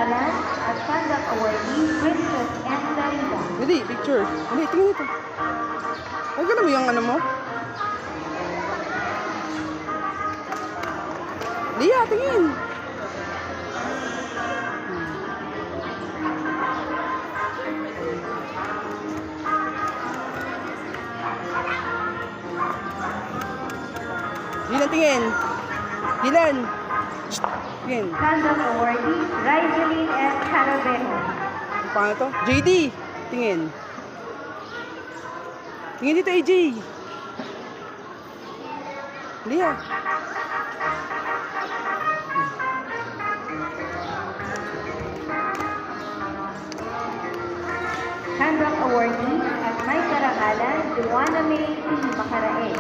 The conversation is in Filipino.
karangalan at conduct awardee Princess N. Larita. Hindi, picture. Hindi, tingin ito. Ay, gano'n mo yung ano mo? Lia, tingin. Dilan, tingin. Dilan. Shh, tingin. Conduct awardee Rizeline F. Carabejo. Paano to? JD, tingin. Tingin dito, AJ. Lia. Conduct awardee at may karangalan Joanna May P. Macarae.